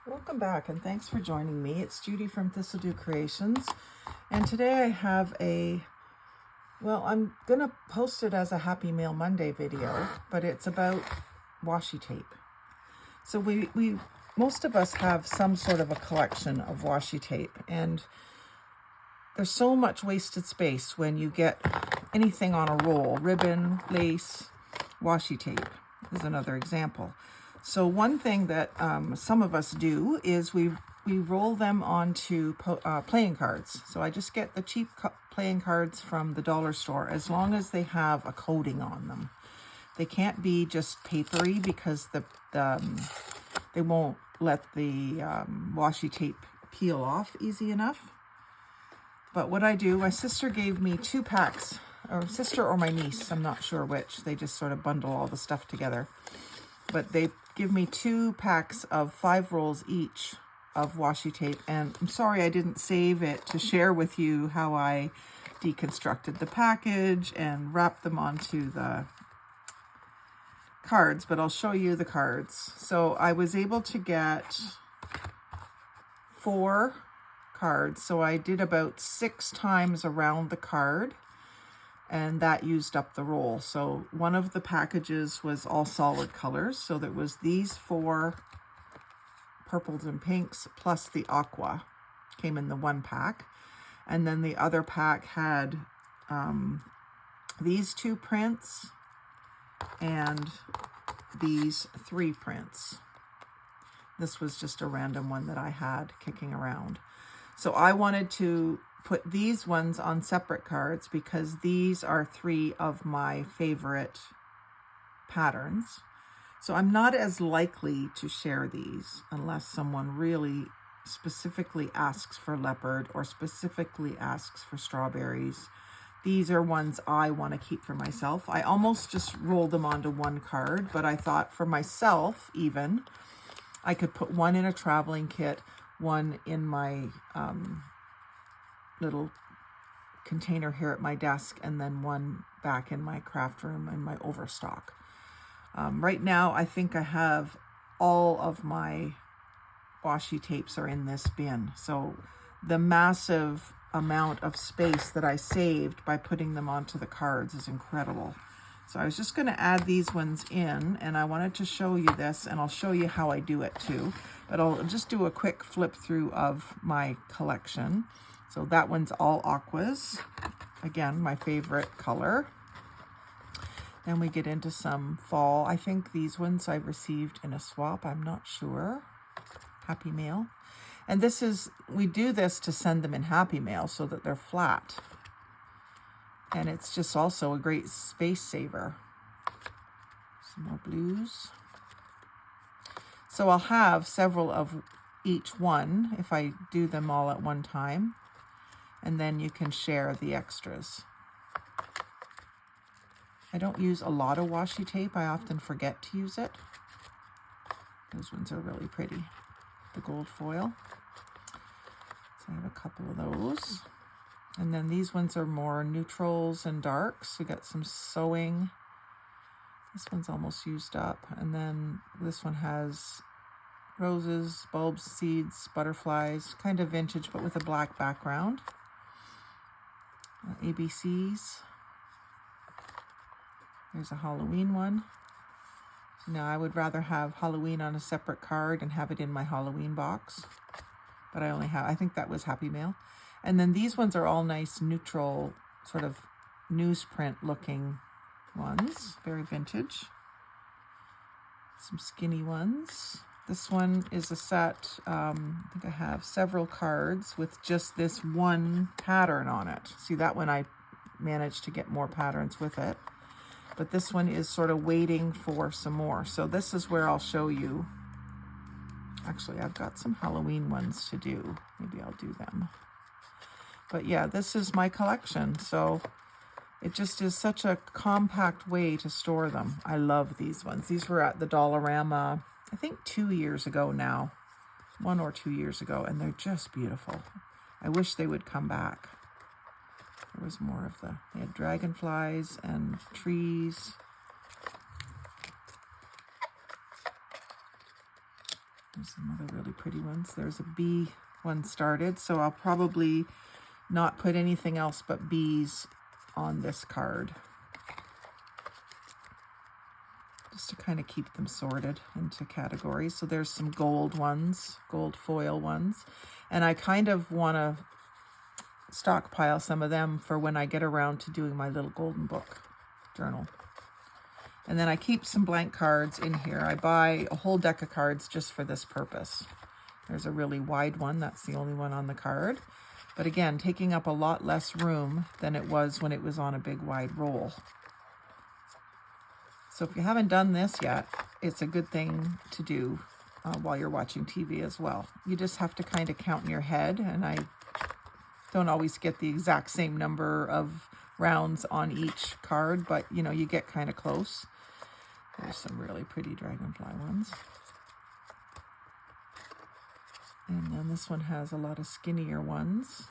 Welcome back and thanks for joining me. It's Judy from Thistledew Creations, and today I have I'm gonna post it as a Happy Mail Monday video, but it's about washi tape. So we most of us have some sort of a collection of washi tape, and there's so much wasted space when you get anything on a roll. Ribbon, lace, washi tape is another example. So one thing that some of us do is we roll them onto playing cards. So I just get the cheap playing cards from the dollar store, as long as they have a coating on them. They can't be just papery because they won't let the washi tape peel off easy enough. But what I do, my sister gave me 2 packs, or sister or my niece, I'm not sure which. They just sort of bundle all the stuff together. But they give me 2 packs of 5 rolls each of washi tape. And I'm sorry I didn't save it to share with you how I deconstructed the package and wrapped them onto the cards, but I'll show you the cards. So I was able to get 4 cards. So I did about 6 times around the card, and that used up the roll. So one of the packages was all solid colors. So there was these 4 purples and pinks plus the aqua came in the 1 pack. And then the other pack had these 2 prints and these 3 prints. This was just a random one that I had kicking around. So I wanted to put these ones on separate cards because these are 3 of my favorite patterns. So I'm not as likely to share these unless someone really specifically asks for leopard or specifically asks for strawberries. These are ones I want to keep for myself. I almost just rolled them onto 1 card, but I thought for myself even, I could put 1 in a traveling kit, 1 in my little container here at my desk, and then 1 back in my craft room in my overstock. Right now, I think I have all of my washi tapes are in this bin. So the massive amount of space that I saved by putting them onto the cards is incredible. So I was just going to add these ones in, and I wanted to show you this, and I'll show you how I do it too. But I'll just do a quick flip through of my collection. So that one's all aquas. Again, my favorite color. Then we get into some fall. I think these ones I received in a swap. I'm not sure. Happy Mail. And this is, we do this to send them in Happy Mail so that they're flat. And it's just also a great space saver. Some more blues. So I'll have several of each one if I do them all at one time. And then you can share the extras. I don't use a lot of washi tape. I often forget to use it. Those ones are really pretty. The gold foil. So I have a couple of those. And then these ones are more neutrals and darks. We got some sewing. This one's almost used up. And then this one has roses, bulbs, seeds, butterflies, kind of vintage, but with a black background. ABCs. There's a Halloween one. So now I would rather have Halloween on a separate card and have it in my Halloween box. But I only have, I think that was Happy Mail. And then these ones are all nice neutral, sort of newsprint looking ones. Very vintage. Some skinny ones. This one is a set, I think I have several cards with just this 1 pattern on it. See, that one I managed to get more patterns with it. But this one is sort of waiting for some more. So this is where I'll show you. Actually, I've got some Halloween ones to do. Maybe I'll do them. But yeah, this is my collection. So it just is such a compact way to store them. I love these ones. These were at the Dollarama, I think 2 years ago now. 1 or 2 years ago, and they're just beautiful. I wish they would come back. There was more of they had dragonflies and trees. There's some other really pretty ones. There's a bee one started, so I'll probably not put anything else but bees on this card, just to kind of keep them sorted into categories. So there's some gold ones, gold foil ones, and I kind of want to stockpile some of them for when I get around to doing my little golden book journal. And then I keep some blank cards in here. I buy a whole deck of cards just for this purpose. There's a really wide one. That's the only one on the card. But again, taking up a lot less room than it was when it was on a big wide roll. So if you haven't done this yet, it's a good thing to do while you're watching TV as well. You just have to kind of count in your head, and I don't always get the exact same number of rounds on each card, but you know, you get kind of close. There's some really pretty dragonfly ones. And then this one has a lot of skinnier ones.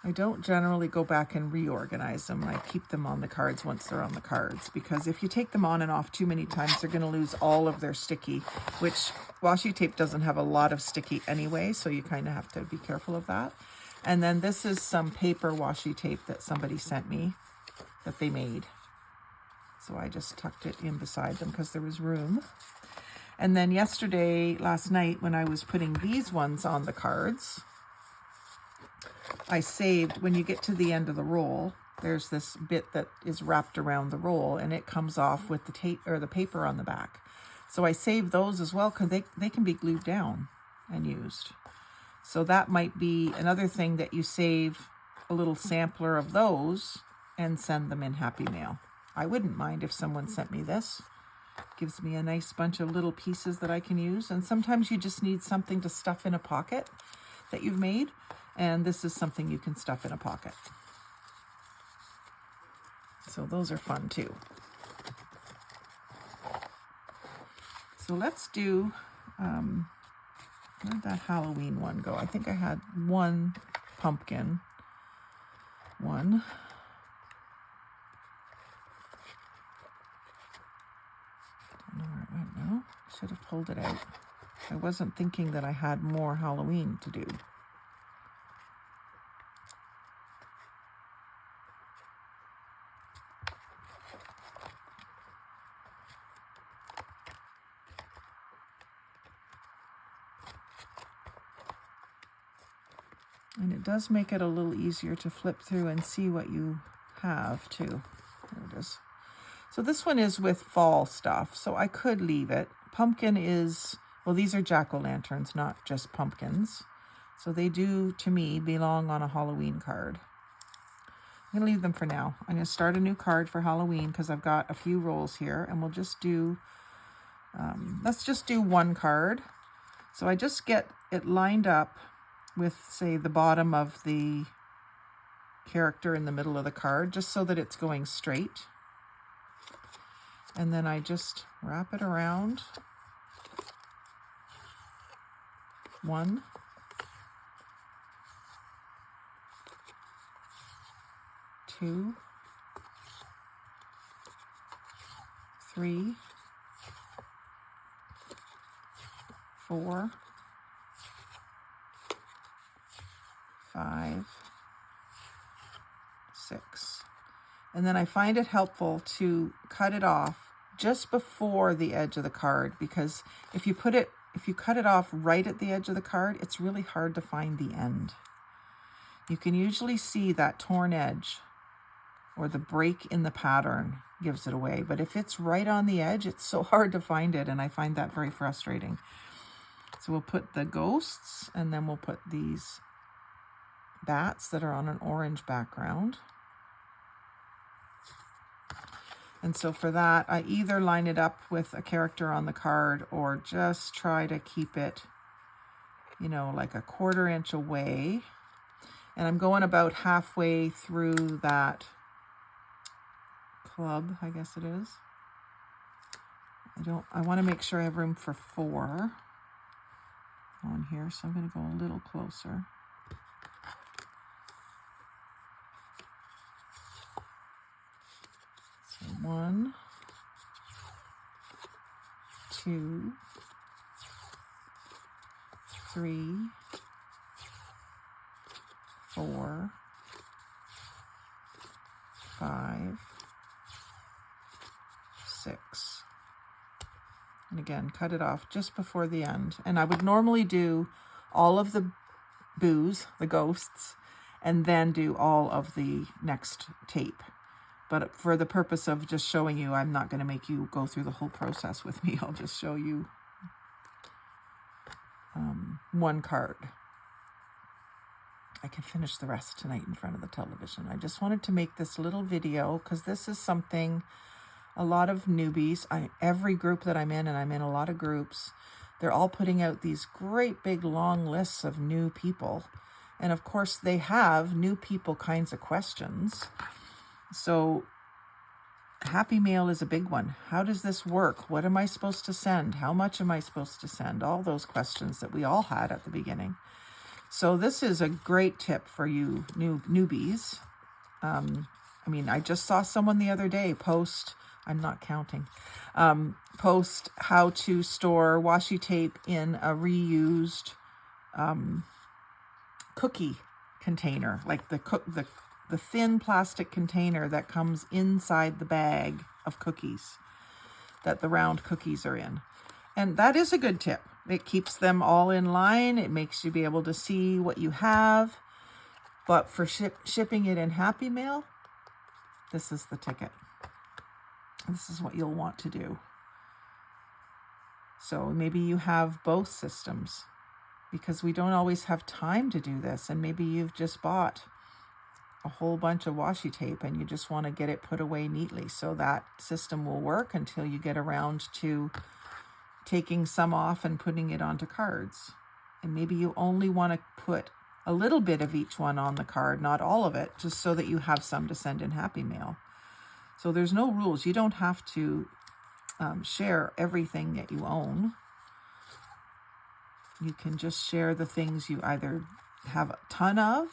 I don't generally go back and reorganize them. I keep them on the cards once they're on the cards, because if you take them on and off too many times, they're going to lose all of their sticky, which washi tape doesn't have a lot of sticky anyway, so you kind of have to be careful of that. And then this is some paper washi tape that somebody sent me that they made. So I just tucked it in beside them because there was room. And then last night, when I was putting these ones on the cards, I saved, when you get to the end of the roll, there's this bit that is wrapped around the roll, and it comes off with the tape or the paper on the back. So I saved those as well because they can be glued down and used. So that might be another thing, that you save a little sampler of those and send them in Happy Mail. I wouldn't mind if someone sent me this. Gives me a nice bunch of little pieces that I can use. And sometimes you just need something to stuff in a pocket that you've made. And this is something you can stuff in a pocket. So those are fun too. So let's do, where'd that Halloween one go? I think I had one pumpkin one. Don't know where it went now. Should have pulled it out. I wasn't thinking that I had more Halloween to do. And it does make it a little easier to flip through and see what you have too. There it is. So this one is with fall stuff, so I could leave it. Pumpkin is, well, these are jack-o'-lanterns, not just pumpkins. So they do, to me, belong on a Halloween card. I'm going to leave them for now. I'm going to start a new card for Halloween because I've got a few rolls here, and we'll just do, let's just do one card. So I just get it lined up with, say, the bottom of the character in the middle of the card, just so that it's going straight. And then I just wrap it around. 1, 2, 3, 4, 5, 6. And then I find it helpful to cut it off just before the edge of the card, because if you cut it off right at the edge of the card, it's really hard to find the end. You can usually see that torn edge or the break in the pattern gives it away. But if it's right on the edge, it's so hard to find it, and I find that very frustrating. So we'll put the ghosts, and then we'll put these bats that are on an orange background. And so for that, I either line it up with a character on the card or just try to keep it, you know, like a 1/4 inch away. And I'm going about halfway through that club, I guess it is. I want to make sure I have room for 4 on here, so I'm going to go a little closer. So 1, 2, 3, 4, 5, 6. And again, cut it off just before the end. And I would normally do all of the boos, the ghosts, and then do all of the next tape. But for the purpose of just showing you, I'm not going to make you go through the whole process with me. I'll just show you one card. I can finish the rest tonight in front of the television. I just wanted to make this little video because this is something a lot of newbies, every group that I'm in, and I'm in a lot of groups, they're all putting out these great big long lists of new people. And of course they have new people kinds of questions. So Happy Mail is a big one. How does this work? What am I supposed to send? How much am I supposed to send? All those questions that we all had at the beginning. So this is a great tip for you newbies. I mean, I just saw someone the other day post, I'm not counting, post how to store washi tape in a reused cookie container, like the thin plastic container that comes inside the bag of cookies that the round cookies are in. And that is a good tip. It keeps them all in line. It makes you be able to see what you have. But for shipping it in Happy Mail, this is the ticket. This is what you'll want to do. So maybe you have both systems, because we don't always have time to do this. And maybe you've just bought a whole bunch of washi tape and you just want to get it put away neatly. So that system will work until you get around to taking some off and putting it onto cards. And maybe you only want to put a little bit of each one on the card, not all of it, just so that you have some to send in Happy Mail. So there's no rules. You don't have to share everything that you own. You can just share the things you either have a ton of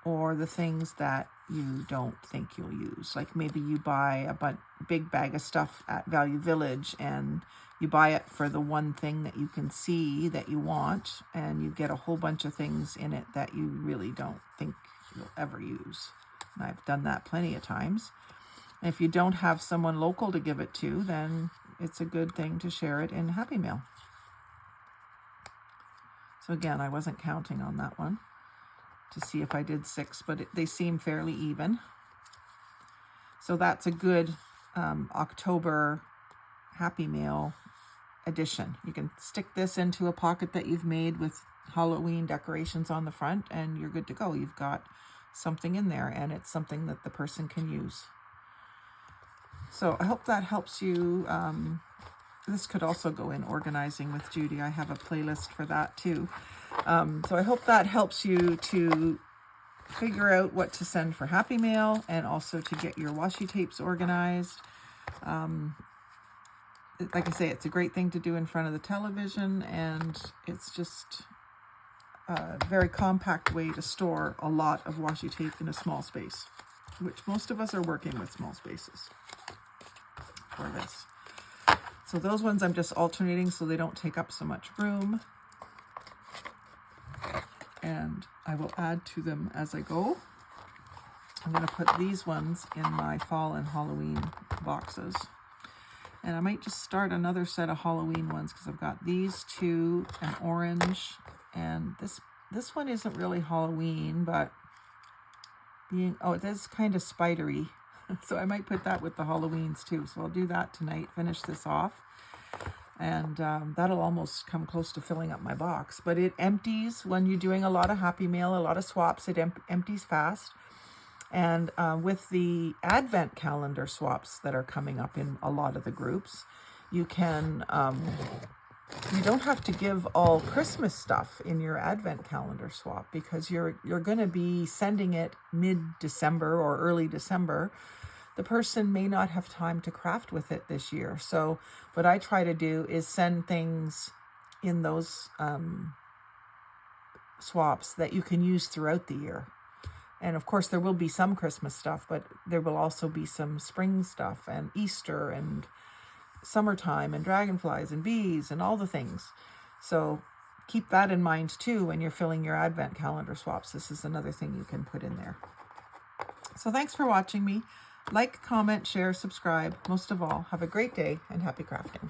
or the things that you don't think you'll use. Like maybe you buy a big bag of stuff at Value Village and you buy it for the one thing that you can see that you want, and you get a whole bunch of things in it that you really don't think you'll ever use. And I've done that plenty of times. And if you don't have someone local to give it to, then it's a good thing to share it in Happy Mail. So again, I wasn't counting on that one to see if I did 6, but they seem fairly even. So that's a good October Happy Mail edition. You can stick this into a pocket that you've made with Halloween decorations on the front and you're good to go. You've got something in there and it's something that the person can use. So I hope that helps you. This could also go in Organizing with Judy. I have a playlist for that too. So I hope that helps you to figure out what to send for Happy Mail and also to get your washi tapes organized. Like I say, it's a great thing to do in front of the television, and it's just a very compact way to store a lot of washi tape in a small space, which most of us are working with small spaces for this. So those ones I'm just alternating so they don't take up so much room. And I will add to them as I go. I'm going to put these ones in my fall and Halloween boxes. And I might just start another set of Halloween ones because I've got these two, an orange, and this one isn't really Halloween, but it is kind of spidery. So I might put that with the Halloweens too. So I'll do that tonight, finish this off. And that'll almost come close to filling up my box. But it empties when you're doing a lot of Happy Mail, a lot of swaps, it empties fast. And with the Advent calendar swaps that are coming up in a lot of the groups, you can, you don't have to give all Christmas stuff in your Advent calendar swap because you're going to be sending it mid-December or early December. The person may not have time to craft with it this year. So what I try to do is send things in those swaps that you can use throughout the year. And of course, there will be some Christmas stuff, but there will also be some spring stuff and Easter and summertime and dragonflies and bees and all the things. So keep that in mind too when you're filling your advent calendar swaps. This is another thing you can put in there. So thanks for watching me. Like, comment, share, subscribe. Most of all, have a great day and happy crafting.